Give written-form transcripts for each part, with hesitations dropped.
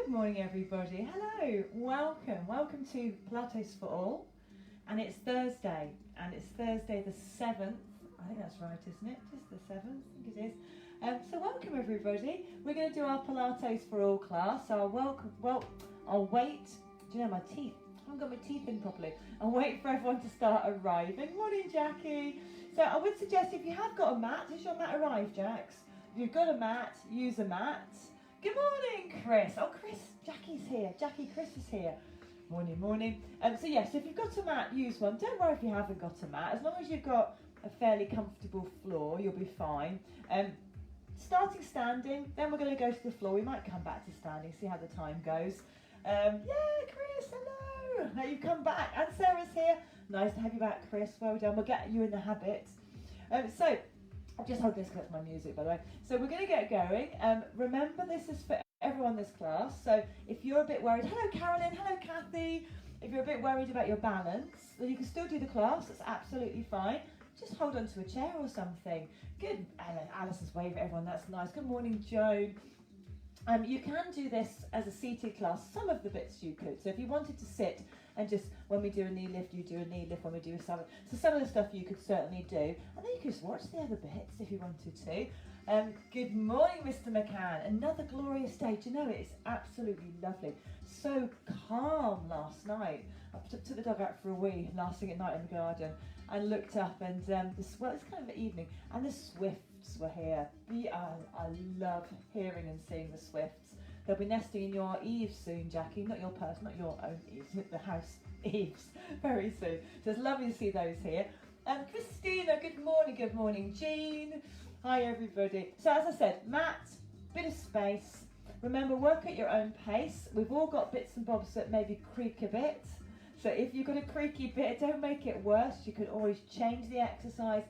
Good morning everybody, hello, welcome to Pilates For All, and it's Thursday the 7th, I think that's right isn't it, just the 7th, I think it is. So welcome everybody, we're going to do our Pilates For All class, so I'll wait, do you know my teeth, I haven't got my teeth in properly, I'll wait for everyone to start arriving. Morning Jackie. So I would suggest if you have got a mat, has your mat arrived Jax? If you've got a mat, use a mat. Good morning, Chris. Oh, Chris, Jackie's here. Chris is here. Morning. So yes, if you've got a mat, use one. Don't worry if you haven't got a mat. As long as you've got a fairly comfortable floor, you'll be fine. Starting standing, then we're going to go to the floor. We might come back to standing, see how the time goes. Yeah, Chris, hello. Now you've come back. And Sarah's here. Nice to have you back, Chris. Well done. We'll get you in the habit. So I'll just hold this because that's my music, by the way. So we're going to get going. Remember, this is for everyone in this class. So if you're a bit worried, hello Carolyn, hello Kathy. If you're a bit worried about your balance, then you can still do the class. That's absolutely fine. Just hold on to a chair or something. Good. Alice's waving at everyone. That's nice. Good morning, Joan. You can do this as a seated class. Some of the bits you could. So if you wanted to sit and just, when we do a knee lift, you do a knee lift. When we do a summit. So some of the stuff you could certainly do. And then you could just watch the other bits if you wanted to. Good morning, Mr. McCann. Another glorious day. Do you know, it's absolutely lovely. So calm last night. I took the dog out for a wee last thing at night in the garden and looked up and, it's kind of the evening, and the swifts were here. I love hearing and seeing the swifts. They'll be nesting in your eaves soon, Jackie. Not your purse, not your own eaves, the house eaves very soon. So it's lovely to see those here. Christina, good morning. Jean, hi everybody. So as I said, mat, bit of space. Remember, work at your own pace. We've all got bits and bobs that maybe creak a bit. So if you've got a creaky bit, don't make it worse. You can always change the exercise,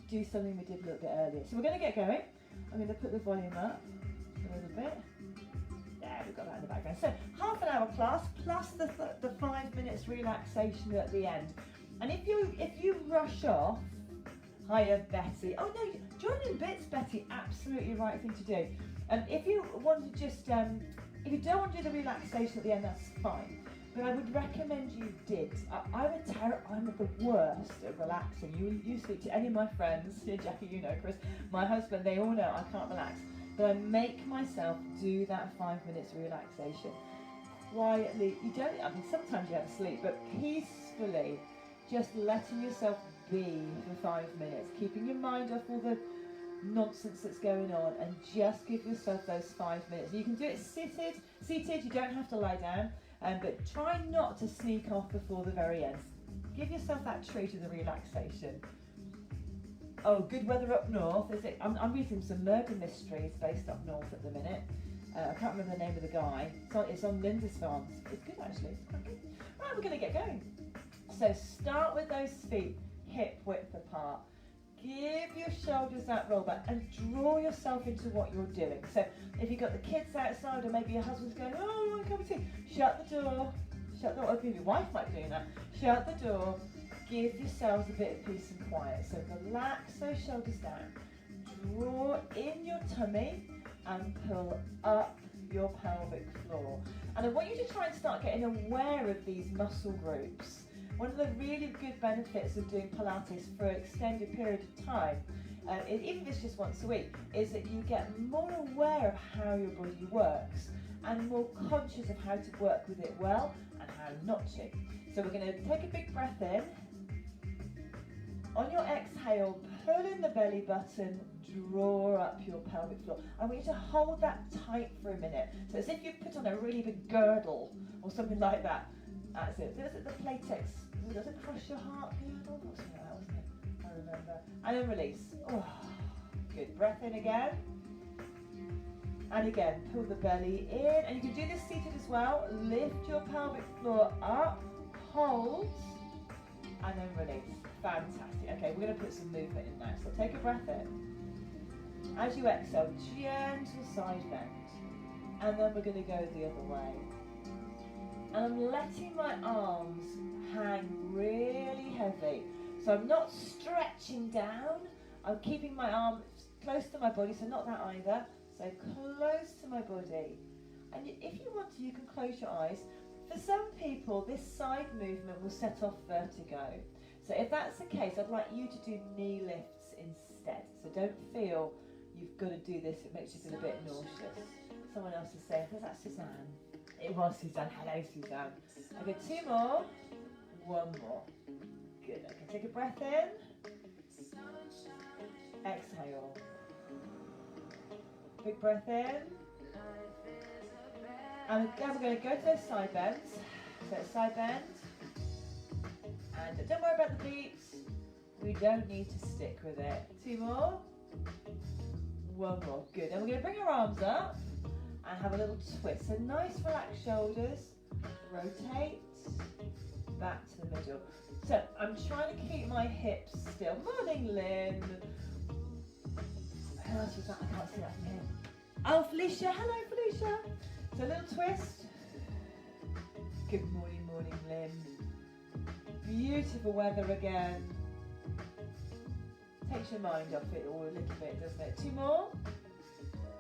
do something we did a little bit earlier. So we're going to get going. I'm going to put the volume up a little bit. There, we've got that in the background. So half an hour class plus the 5 minutes relaxation at the end. And if you rush off, hiya Betty. Oh no, join in bits, Betty. Absolutely right thing to do. And if you want to just, if you don't want to do the relaxation at the end, that's fine. But I would recommend you did. I'm the worst at relaxing. You speak to any of my friends, Jackie, you know, Chris, my husband, they all know I can't relax. But I make myself do that 5 minutes relaxation. Quietly, sometimes you have to sleep, but peacefully, just letting yourself be for 5 minutes, keeping your mind off all the nonsense that's going on, and just give yourself those 5 minutes. You can do it seated, you don't have to lie down, but try not to sneak off before the very end. Give yourself that treat of the relaxation. Oh, good weather up north, is it? I'm reading some murder mysteries based up north at the minute. I can't remember the name of the guy. It's on Lindisfarne. It's good actually, it's quite good. Right, we're going to get going. So start with those feet hip width apart. Give your shoulders that roll back and draw yourself into what you're doing. So if you've got the kids outside, or maybe your husband's going, oh, you want a cup of tea? Shut the door. Or your wife might be doing that. Shut the door. Give yourselves a bit of peace and quiet. So relax those shoulders down. Draw in your tummy and pull up your pelvic floor. And I want you to try and start getting aware of these muscle groups. One of the really good benefits of doing Pilates for an extended period of time, even if it's just once a week, is that you get more aware of how your body works and more conscious of how to work with it well and how not to. So we're going to take a big breath in. On your exhale, pull in the belly button, draw up your pelvic floor. I want you to hold that tight for a minute. So as if you put on a really big girdle or something like that. That's it. Is it the Playtex? Does it crush your heart girdle? What's that, wasn't it? I remember. And then release. Oh, good. Breath in again. And again, pull the belly in. And you can do this seated as well. Lift your pelvic floor up, hold, and then release. Fantastic. Okay, we're going to put some movement in now. So take a breath in. As you exhale, gentle side bend. And then we're going to go the other way. And I'm letting my arms hang really heavy. So I'm not stretching down. I'm keeping my arms close to my body, so not that either. So close to my body. And if you want to, you can close your eyes. For some people, this side movement will set off vertigo. So if that's the case, I'd like you to do knee lifts instead. So don't feel you've got to do this, it makes you feel a bit nauseous. Someone else is saying, because that's Suzanne. It was Suzanne. Hello, Suzanne. Okay, 2 more. 1 more. Good. Okay, take a breath in. Exhale. Big breath in. And now we're going to go to those side bends. So side bend. And don't worry about the beats. We don't need to stick with it. 2 more. 1 more. Good. And we're going to bring our arms up and have a little twist. So nice relaxed shoulders. Rotate. Back to the middle. So I'm trying to keep my hips still. Morning, Lynn. Who else is that? I can't see that from here. Oh, Felicia. Hello, Felicia. So a little twist. Good morning, morning, Lynn. Beautiful weather again. Takes your mind off it all a little bit, doesn't it? 2 more.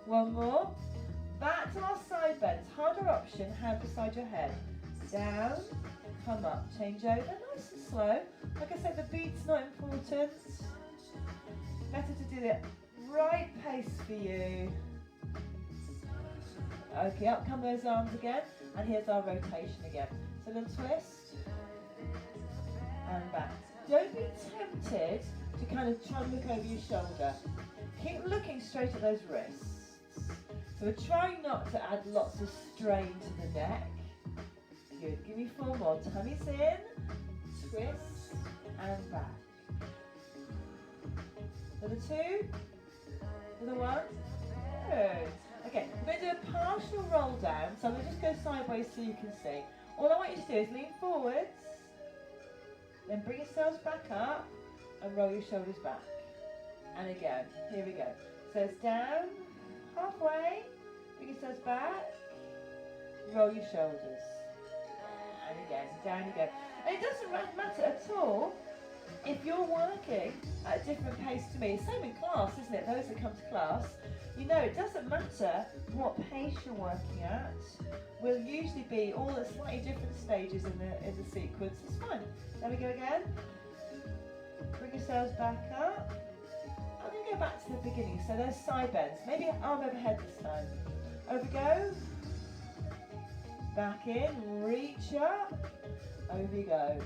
1 more. Back to our side bends. Harder option, hand beside your head. Down, come up, change over, nice and slow. Like I said, the beat's not important. Better to do the right pace for you. Okay, up come those arms again, and here's our rotation again. So a little twist, and back. Don't be tempted to kind of try and look over your shoulder. Keep looking straight at those wrists. So we're trying not to add lots of strain to the neck. Good, give me 4 more. Tummy's in, twist, and back. Another 2, another 1. Good. Okay, we're going to do a partial roll down, so I'm going to just go sideways so you can see. All I want you to do is lean forwards, then bring yourselves back up, and roll your shoulders back. And again, here we go. So it's down, halfway, bring yourselves back, roll your shoulders. And again, down you go. And it doesn't matter at all if you're working at a different pace to me. Same in class, isn't it? Those that come to class, you know, it doesn't matter what pace you're working at. We'll usually be all at slightly different stages in the sequence. It's fine. There we go again. Bring yourselves back up. I'm going to go back to the beginning. So those side bends. Maybe arm overhead this time. Over go. Back in. Reach up. Over you go.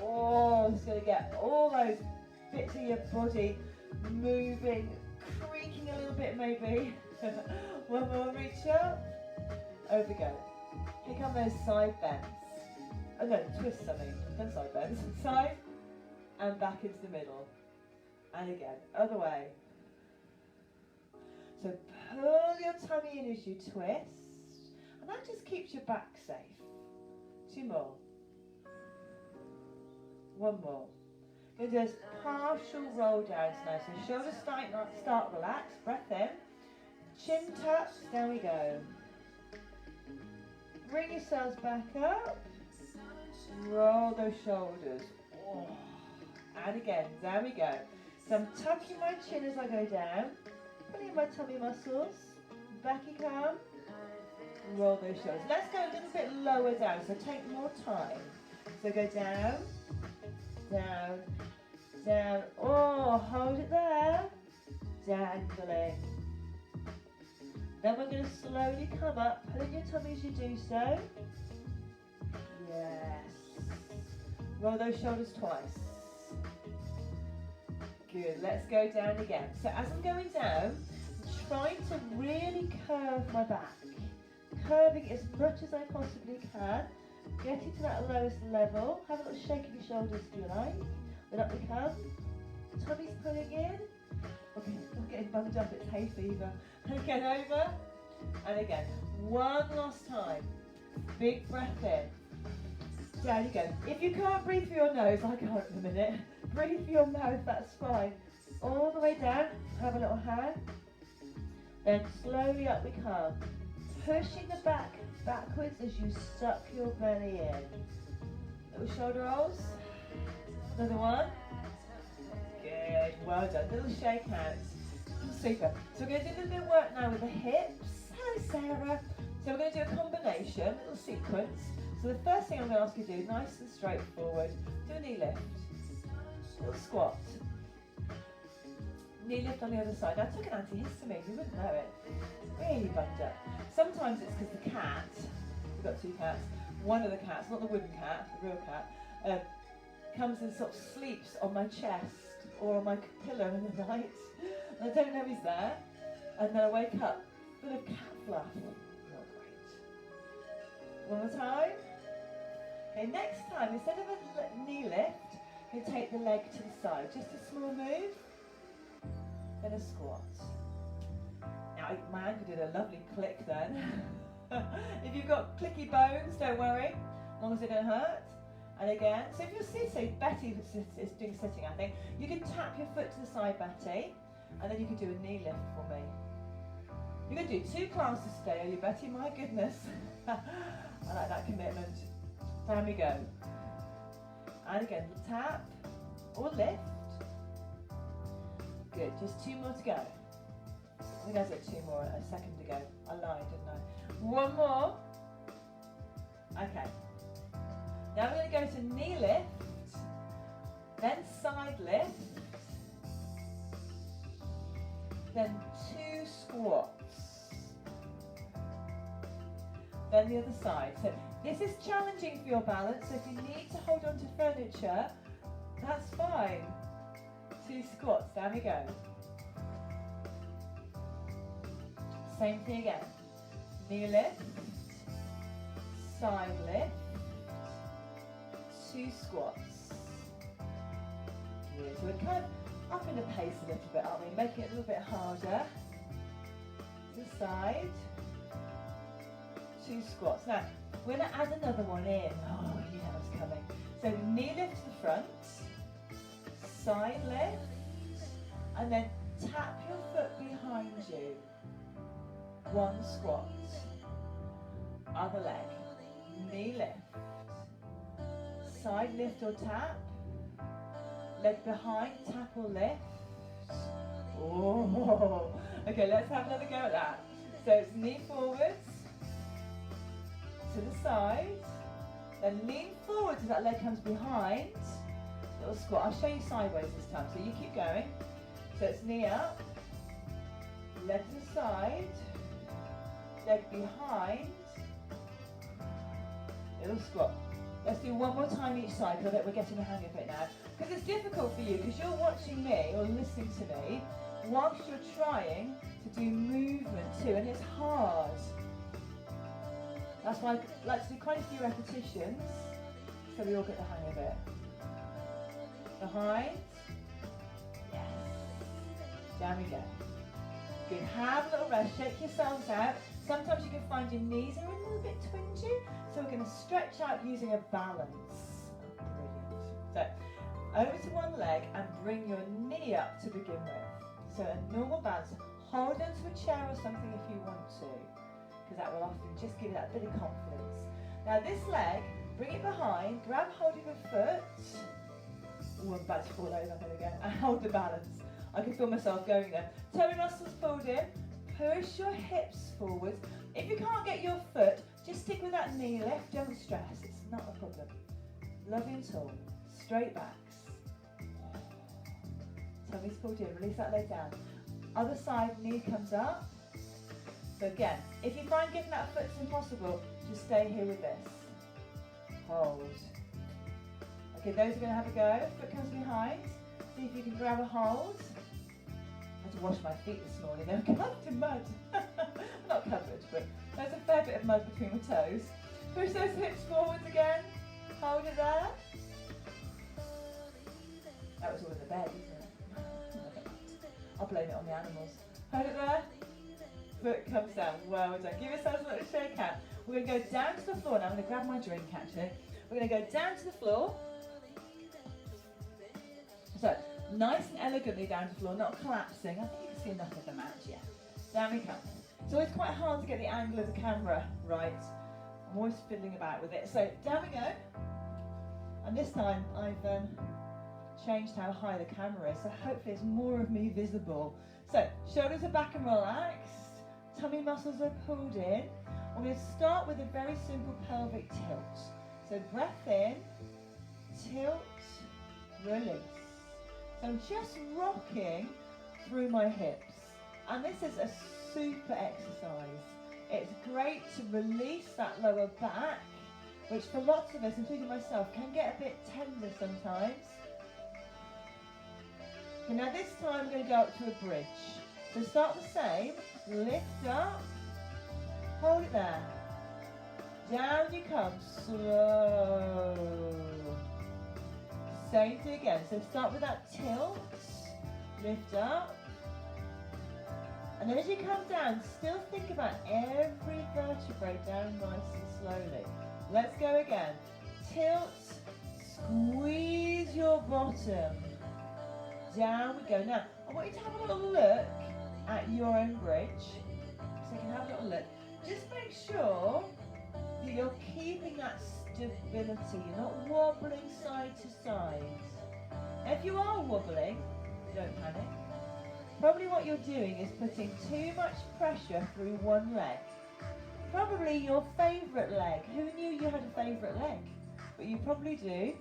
Oh, it's going to get all those bits of your body moving, creaking a little bit maybe. 1 more, reach up. Over go. Here come those side bends. Oh no, twists I mean, then side bends. Side and back into the middle. And again, other way. So pull your tummy in as you twist. And that just keeps your back safe. 2 more. 1 more. Going to do this partial roll downs now. So shoulders start relaxed. Breath in. Chin tucks. Down we go. Bring yourselves back up. Roll those shoulders. Oh. And again. Down we go. So I'm tucking my chin as I go down. Pulling my tummy muscles. Back you come. Roll those shoulders. Let's go a little bit lower down. So take more time. So go down. Down, down, oh, hold it there, dangling. Then we're going to slowly come up, pull in your tummy as you do so. Yes. Roll those shoulders twice. Good, let's go down again. So as I'm going down, I'm trying to really curve my back. Curving as much as I possibly can. Getting to that lowest level. Have a little shake of your shoulders if you like. Then up we come. Tummy's pulling in. Okay, I'm getting bunged up, it's hay fever. Again, over. And again. 1 last time. Big breath in. Down you go. If you can't breathe through your nose, I can't in a minute. Breathe through your mouth, that's fine. All the way down. Have a little hand. Then slowly up we come. Pushing the back backwards as you suck your belly in. Little shoulder rolls. Another one. Good, well done. Little shake hands. Super. So we're going to do a little bit of work now with the hips. hello Sarah. So we're going to do a combination, a little sequence. So the first thing I'm going to ask you to do, nice and straightforward, do a knee lift, little squat. Knee lift on the other side. I took an antihistamine, you wouldn't know it. Really bunged up. Sometimes it's because the cat, we've got two cats, one of the cats, not the wooden cat, the real cat, comes and sort of sleeps on my chest or on my pillow in the night. And I don't know he's there. And then I wake up full of cat fluff. Not great. One more time. Okay, next time, instead of a knee lift, you take the leg to the side. Just a small move. Then a squat. Now, my ankle did a lovely click then. If you've got clicky bones, don't worry, as long as they don't hurt. And again, so if you're sitting, Betty is doing sitting, I think, you can tap your foot to the side, Betty, and then you can do a knee lift for me. You're going to do 2 classes today, are you, Betty? My goodness. I like that commitment. Down we go. And again, tap or lift. Good, just 2 more to go. I think I said 2 more a second ago. I lied, didn't I? 1 more. Okay. Now we're going to go to knee lift, then side lift, then 2 squats, then the other side. So this is challenging for your balance, so if you need to hold on to furniture, that's fine. 2 squats, down we go. Same thing again. Knee lift, side lift, 2 squats. Good. So we're kind of upping the pace a little bit, aren't we? Making it a little bit harder. To the side. 2 squats. Now, we're going to add another one in. Oh, you know what's coming. So knee lift to the front, side lift, and then tap your foot behind you. 1 squat. Other leg. Knee lift. Side lift or tap. Leg behind, tap or lift. Oh, okay, let's have another go at that. So it's knee forwards, to the side, then lean forward as that leg comes behind. Little squat. I'll show you sideways this time, so you keep going. So it's knee up, leg to the side, leg behind, little squat. Let's do 1 more time each side, because I bet we're getting the hang of it now. Because it's difficult for you, because you're watching me or listening to me whilst you're trying to do movement too, and it's hard. That's why I like to do quite a few repetitions, so we all get the hang of it. Behind. Yes. Down we go. Good. Have a little rest. Shake yourselves out. Sometimes you can find your knees are a little bit twingy, so we're going to stretch out using a balance. Oh, brilliant. So, over to one leg and bring your knee up to begin with. So a normal balance. Hold onto a chair or something if you want to, because that will often just give you that bit of confidence. Now this leg, bring it behind, grab hold of your foot. Oh, I'm about to fall over, there we go. And hold the balance. I can feel myself going there. Toe muscles pulled in. Push your hips forward. If you can't get your foot, just stick with that knee lift. Don't stress. It's not a problem. Lovely and tall. Straight backs. Tummy's pulled in. Release that leg down. Other side, knee comes up. So again, if you find getting that foot's impossible, just stay here with this. Hold. Okay, those are going to have a go. Foot comes behind. See if you can grab a hold. I had to wash my feet this morning. They were covered in mud. Not covered, but there's a fair bit of mud between my toes. Push those hips forwards again. Hold it there. That was all in the bed, isn't it? I'll blame it on the animals. Hold it there. Foot comes down. Well done. Give yourselves a little shake out. We're going to go down to the floor now. I'm going to grab my drink actually. We're going to go down to the floor. So, nice and elegantly down to the floor, not collapsing. I think you can see enough of the mat, yeah. Down we come. It's always quite hard to get the angle of the camera right. I'm always fiddling about with it. So, down we go. And this time I've changed how high the camera is, so hopefully it's more of me visible. So, shoulders are back and relaxed. tummy muscles are pulled in. I'm going to start with a very simple pelvic tilt. So breath in, tilt, release. So I'm just rocking through my hips. And this is a super exercise. It's great to release that lower back, which for lots of us, including myself, can get a bit tender sometimes. Okay, now this time we're going to go up to a bridge. So start the same, lift up, hold it there. Down you come, slow. Same thing again, so start with that tilt, lift up. And then as you come down, still think about every vertebrae down nice and slowly. Let's go again. Tilt, squeeze your bottom. Down we go. Now, I want you to have a little look at your own bridge. So you can have a little look. Just make sure that you're keeping that stability. You're not wobbling side to side. If you are wobbling, don't panic. Probably what you're doing is putting too much pressure through one leg. Probably your favourite leg. Who knew you had a favourite leg? But you probably do.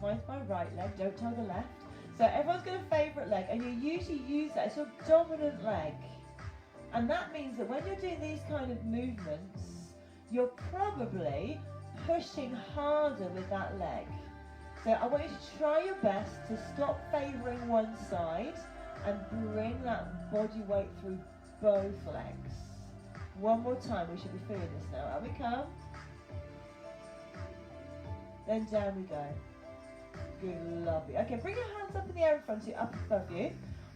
Mine's my right leg, don't tell the left. So everyone's got a favourite leg, and you usually use that as your dominant leg. And that means that when you're doing these kind of movements, you're probably pushing harder with that leg. So I want you to try your best to stop favouring one side and bring that body weight through both legs. One more time, we should be feeling this now. Out we come. Then down we go. Good, lovely. Okay, bring your hands up in the air in front of you, up above you.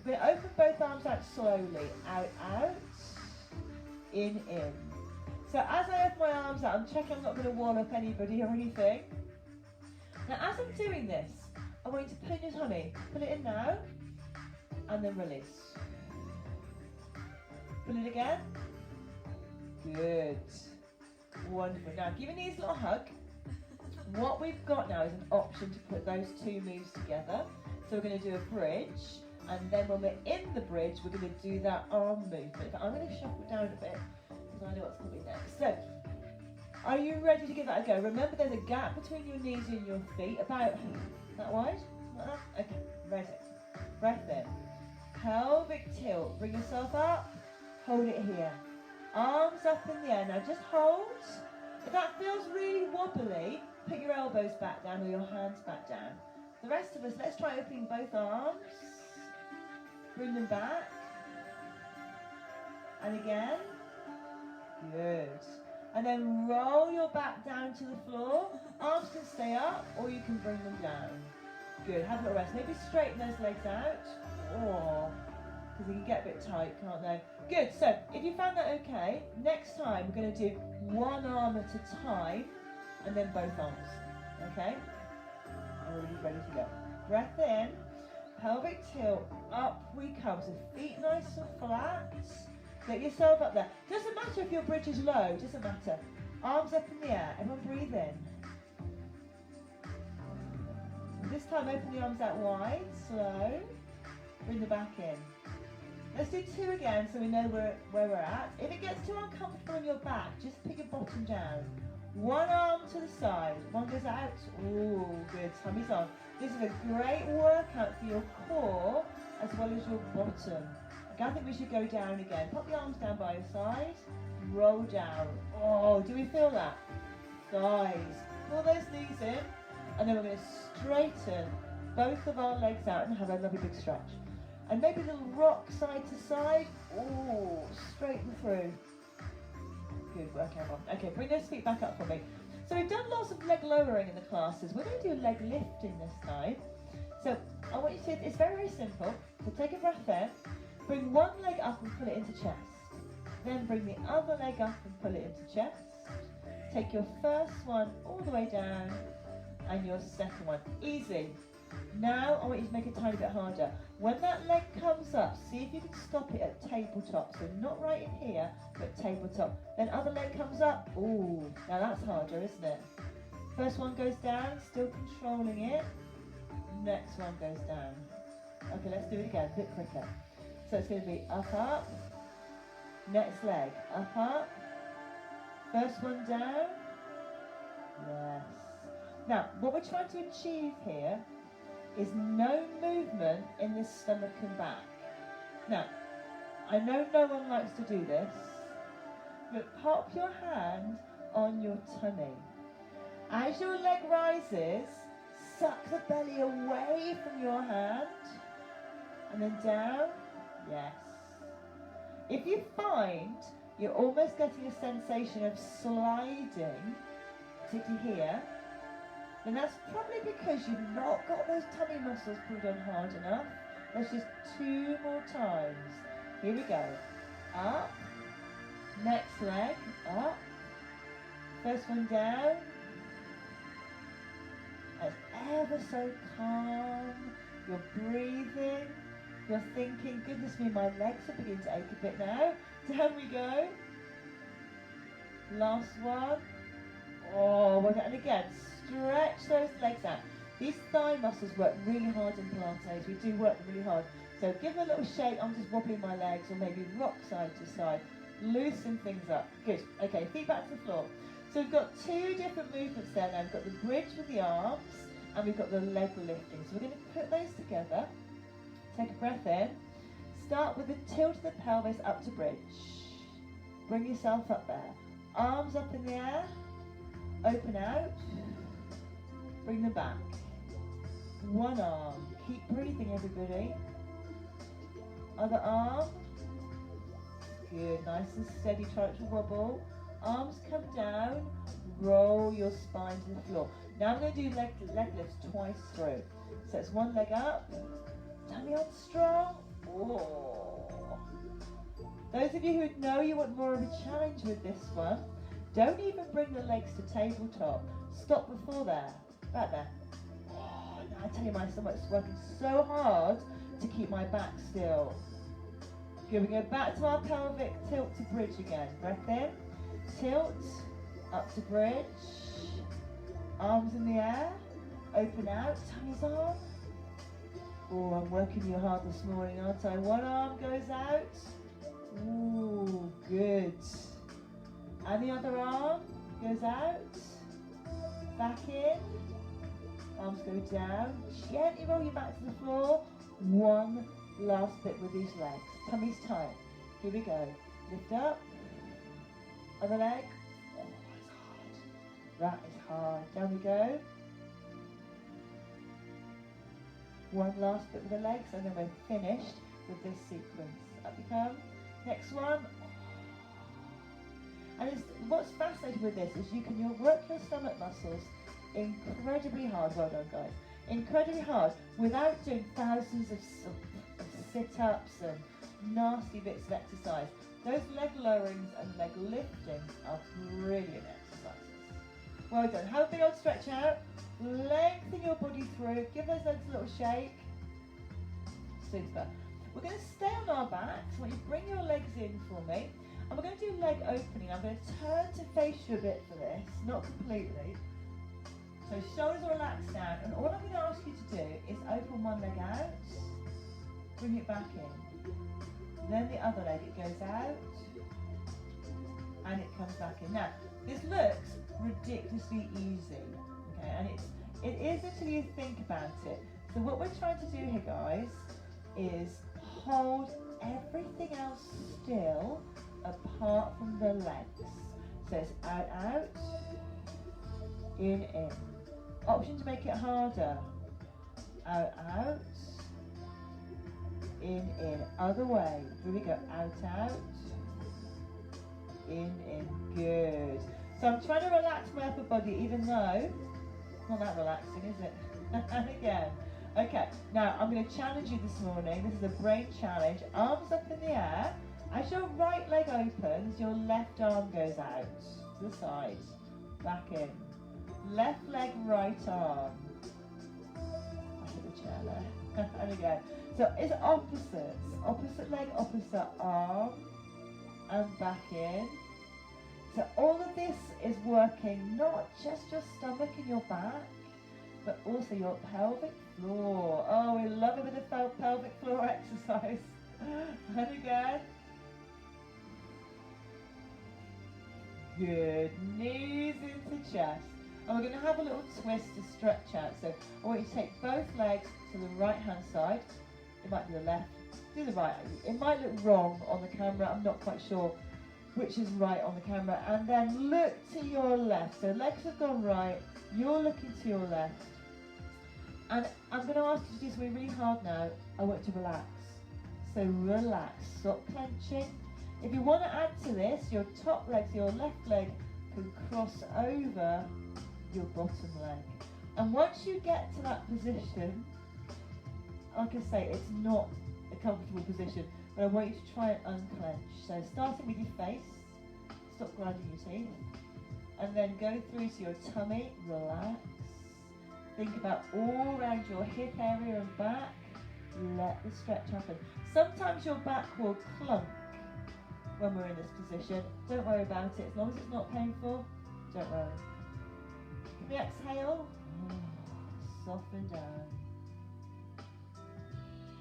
We're going to open both arms out slowly. Out, out, in. So as I open my arms out, I'm checking I'm not going to wall up anybody or anything. Now as I'm doing this, I want you to put in your tummy. Pull it in now, and then release. Pull it again. Good. Wonderful. Now give your knees a little hug. What we've got now is an option to put those two moves together. So we're going to do a bridge, and then when we're in the bridge, we're going to do that arm movement. But I'm going to shuffle down a bit, because I know what's coming next. So, are you ready to give that a go? Remember there's a gap between your knees and your feet, about that wide? Like that? Okay, ready. Breath in. Pelvic tilt. Bring yourself up. Hold it here. Arms up in the air. Now just hold. If that feels really wobbly, put your elbows back down or your hands back down. The rest of us, let's try opening both arms. Bring them back. And again. Good. And then roll your back down to the floor. Arms can stay up or you can bring them down. Good. Have a little rest. Maybe straighten those legs out. Or, because they can get a bit tight, can't they? Good. So, if you found that okay, next time we're going to do one arm at a time and then both arms. Okay? And we're ready to go. Breath in. Pelvic tilt. Up we come. So feet nice and flat. Get yourself up there. Doesn't matter if your bridge is low. Doesn't matter. Arms up in the air. Everyone breathe in. This time open the arms out wide. Slow. Bring the back in. Let's do two again so we know where we're at. If it gets too uncomfortable on your back, just pick your bottom down. One arm to the side. One goes out. Ooh, good. Tummy's on. This is a great workout for your core as well as your bottom. Okay, I think we should go down again. Put the arms down by your side. Roll down. Oh, do we feel that? Thighs. Pull those knees in. And then we're going to straighten both of our legs out and have a lovely big stretch. And maybe a little rock side to side. Ooh, straighten through. Good work, everyone. Okay, bring those feet back up for me. So we've done lots of leg lowering in the classes. We're going to do leg lifting this time. So I want you to, it's very, very simple. So take a breath in. Bring one leg up and pull it into chest. Then bring the other leg up and pull it into chest. Take your first one all the way down and your second one. Easy. Now I want you to make it a tiny bit harder. When that leg comes up, see if you can stop it at tabletop. So not right in here, but tabletop. Then other leg comes up. Ooh, now that's harder, isn't it? First one goes down, still controlling it. Next one goes down. Okay, let's do it again, a bit quicker. So it's going to be up, up, Next leg, up. First one down. Yes. Now, what we're trying to achieve here is no movement in the stomach and back. Now, I know no one likes to do this, but pop your hand on your tummy. As your leg rises, suck the belly away from your hand, and then down. Yes. If you find you're almost getting a sensation of sliding, particularly here, then that's probably because you've not got those tummy muscles pulled on hard enough. Let's just 2 more times. Here we go. Up. Next leg. Up. First one down. It's ever so calm. You're breathing. You're thinking, goodness me, my legs are beginning to ache a bit now. Down we go. Last one. Oh, well done. And again, stretch those legs out. These thigh muscles work really hard in Pilates. We do work them really hard. So give them a little shake. I'm just wobbling my legs, or maybe rock side to side. Loosen things up. Good. Okay, feet back to the floor. So we've got 2 different movements there now. We've got the bridge with the arms, and we've got the leg lifting. So we're going to put those together. Take a breath in. Start with the tilt of the pelvis up to bridge. Bring yourself up there. Arms up in the air. Open out. Bring them back. One arm. Keep breathing, everybody. Other arm. Good. Nice and steady. Try to wobble. Arms come down. Roll your spine to the floor. Now I'm going to do leg lifts twice through. So it's one leg up. Tummy on strong. Oh. Those of you who know you want more of a challenge with this one, don't even bring the legs to tabletop. Stop before there. Right there. Oh, now I tell you, my stomach's working so hard to keep my back still. Good, we go back to our pelvic tilt to bridge again. Breath in. Tilt. Up to bridge. Arms in the air. Open out. Tummy's on. Oh, I'm working you hard this morning, aren't I? One arm goes out. Ooh, good. And the other arm goes out. Back in. Arms go down. Gently roll your back to the floor. One last bit with these legs. Tummy's tight. Here we go. Lift up. Other leg. Oh, it's hard. That is hard. Down we go. One last bit with the legs, and then we're finished with this sequence. Up you come. Next one. And what's fascinating with this is you'll work your stomach muscles incredibly hard. Well done, guys. Incredibly hard without doing thousands of sit-ups and nasty bits of exercise. Those leg lowerings and leg liftings are brilliant exercises. Well done. Have a big old stretch out. Lengthen your body through. Give those legs a little shake. Super. We're going to stay on our backs. I want you to bring your legs in for me. And we're going to do leg opening. I'm going to turn to face you a bit for this, not completely. So shoulders are relaxed down, and all I'm going to ask you to do is open one leg out, bring it back in. Then the other leg, it goes out, and it comes back in. Now, this looks ridiculously easy, okay, and it is until you think about it. So what we're trying to do here, guys, is hold everything else still apart from the legs. So it's out, out, in. Option to make it harder. Out, out, in. Other way. Here we go. Out, out, in. Good. So I'm trying to relax my upper body, even though it's not that relaxing, is it? And again. Okay. Now I'm going to challenge you this morning. This is a brain challenge. Arms up in the air. As your right leg opens, your left arm goes out to the side. Back in. Left leg, right arm. I hit the chair there. And again. So it's opposites. Opposite leg, opposite arm. And back in. So all of this is working not just your stomach and your back, but also your pelvic floor. Oh, we love a bit of pelvic floor exercise. And again. Good. Knees into chest. And we're going to have a little twist to stretch out. So I want you to take both legs to the right hand side. It might be the left. Do the right. It might look wrong on the camera. I'm not quite sure which is right on the camera. And then look to your left. So legs have gone right. You're looking to your left. And I'm going to ask you to do something really hard now. I want you to relax. So relax. Stop clenching. If you want to add to this, your top leg, so your left leg can cross over your bottom leg. And once you get to that position, like I say, it's not a comfortable position, but I want you to try and unclench. So starting with your face, stop grinding your teeth, and then go through to your tummy, relax. Think about all around your hip area and back. Let the stretch happen. Sometimes your back will clunk when we're in this position. Don't worry about it. As long as it's not painful, don't worry. Can we exhale? Soften down.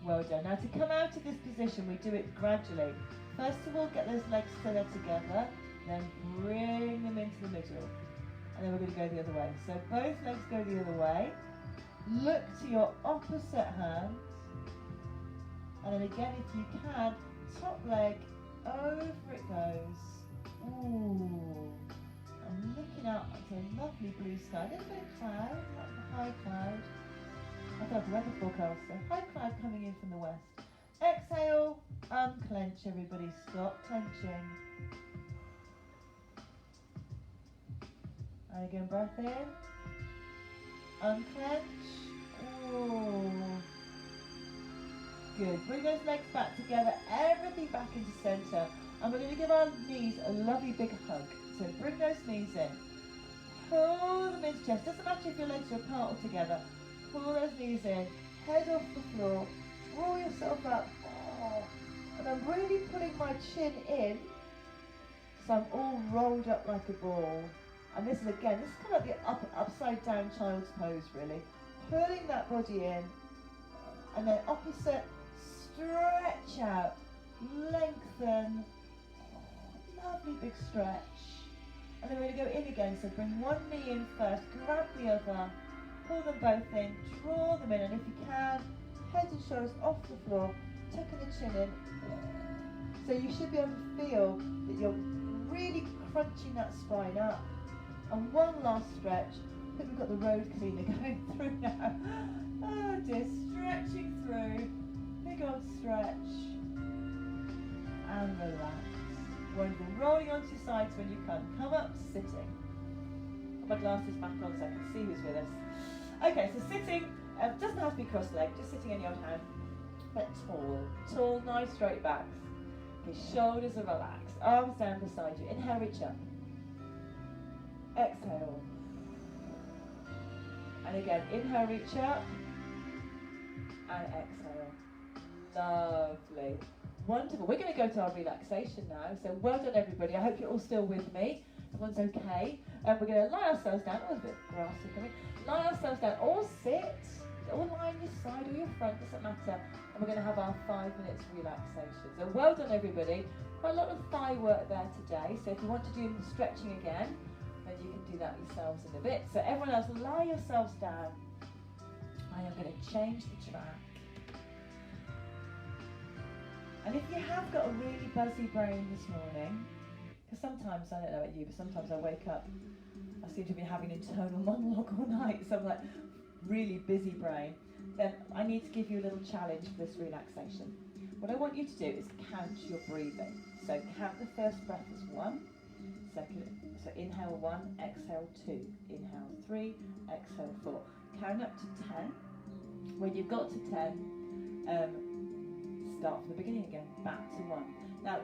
Well done. Now to come out of this position, we do it gradually. First of all, get those legs so they're together, then bring them into the middle. And then we're going to go the other way. So both legs go the other way. Look to your opposite hand. And then again, if you can, top leg, over it goes. Ooh. I'm looking out at a lovely blue sky. A little bit of cloud, like a high cloud. I thought the weather forecast, so high cloud coming in from the west. Exhale, unclench everybody, stop clenching. And again, breath in, unclench. Ooh. Good, bring those legs back together, everything back into centre. And we're going to give our knees a lovely big hug. So bring those knees in, pull them into chest. Doesn't matter if your legs are apart or together. Pull those knees in, head off the floor, draw yourself up. Oh. And I'm really putting my chin in, so I'm all rolled up like a ball. And this is kind of like the upside down child's pose really. Pulling that body in, and then opposite, stretch out, lengthen, lovely big stretch. And then we're going to go in again, so bring one knee in first, grab the other, pull them both in, draw them in, and if you can, head and shoulders off the floor, tucking the chin in. So you should be able to feel that you're really crunching that spine up. And one last stretch. I think we've got the road cleaner going through now. Oh dear, stretching through. Big old stretch. And relax. Wonderful. Rolling onto your sides when you come. Come up, sitting. Put my glasses back on so I can see who's with us. Okay, so sitting, doesn't have to be cross-legged, just sitting any old hand. But tall. Tall, nice straight backs. Okay, shoulders are relaxed. Arms down beside you. Inhale, reach up. Exhale. And again, inhale, reach up. And exhale. Lovely. Wonderful. We're going to go to our relaxation now. So well done, everybody. I hope you're all still with me. Everyone's okay. We're going to lie ourselves down. Oh, there's a bit of grass coming. Lie ourselves down or sit. Or lie on your side or your front, doesn't matter. And we're going to have our 5 minutes relaxation. So well done, everybody. Quite a lot of thigh work there today. So if you want to do stretching again, then you can do that yourselves in a bit. So everyone else, lie yourselves down. I am going to change the track. And if you have got a really buzzy brain this morning, because sometimes, I don't know about you, but sometimes I wake up, I seem to be having an internal monologue all night, so I'm like, really busy brain, then I need to give you a little challenge for this relaxation. What I want you to do is count your breathing. So count the first breath as 1, second, so inhale 1, exhale 2, inhale 3, exhale 4. Count up to 10. When you've got to 10, start from the beginning again, back to 1. Now,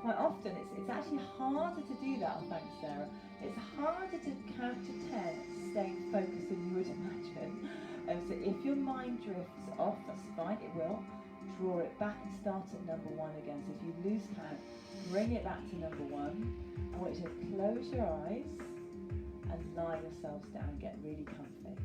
quite often it's actually harder to do that, thanks Sarah. It's harder to count to 10 staying focused than you would imagine. So if your mind drifts off, that's fine, it will. Draw it back and start at number 1 again. So if you lose count, bring it back to number 1. I want you to close your eyes and lie yourselves down, get really comfy.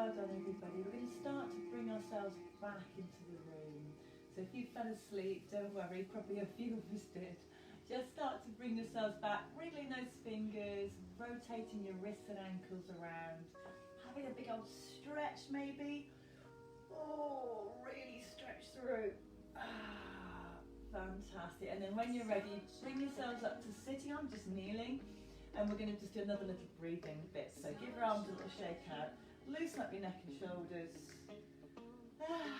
well done everybody. We're going to start to bring ourselves back into the room. So if you fell asleep, don't worry, probably a few of us did. Just start to bring yourselves back, wriggling those fingers, rotating your wrists and ankles around, having a big old stretch maybe. Oh, really stretch through. Fantastic. And then when you're ready, bring yourselves up to sitting. I'm just kneeling. And we're going to just do another little breathing bit. So give your arms a little shake out. Loosen up your neck and shoulders.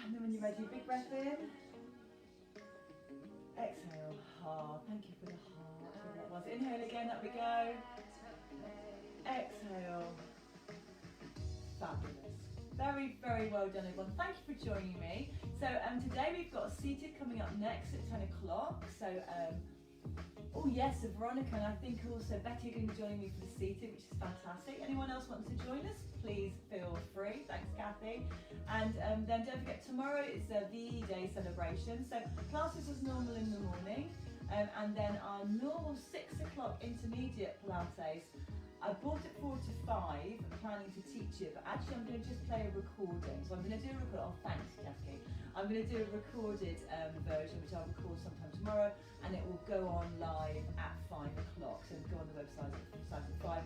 And then when you're ready, big breath in. Exhale, heart. Thank you for the heart. That was. Inhale again, up we go. Exhale. Fabulous. Very, very well done everyone. Thank you for joining me. So today we've got seated coming up next at 10 o'clock. So oh yes, so Veronica and I think also Betty are going to join me for the seated, which is fantastic. Anyone else wants to join us, please feel free. Thanks Kathy. And then don't forget, tomorrow is the VE Day celebration. So classes as normal in the morning, and then our normal 6 o'clock intermediate Pilates. I brought it forward to 5, planning to teach it, but actually I'm going to just play a recording. So I'm going to do a recording. Oh, thanks, Jackie. I'm going to do a recorded version, which I'll record sometime tomorrow, and it will go on live at 5 o'clock. So go on the website at 5.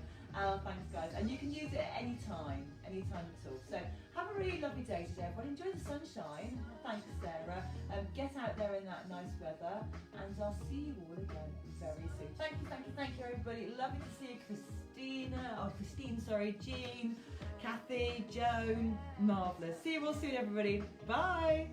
Thanks, guys. And you can use it at any time at all. So have a really lovely day today, everyone. Enjoy the sunshine. Thanks, Sarah. Get out there in that nice weather, and I'll see you all again very soon. Thank you, everybody. Lovely to see you, Jean, Kathy, Joan. Marvellous. See you all soon, everybody. Bye.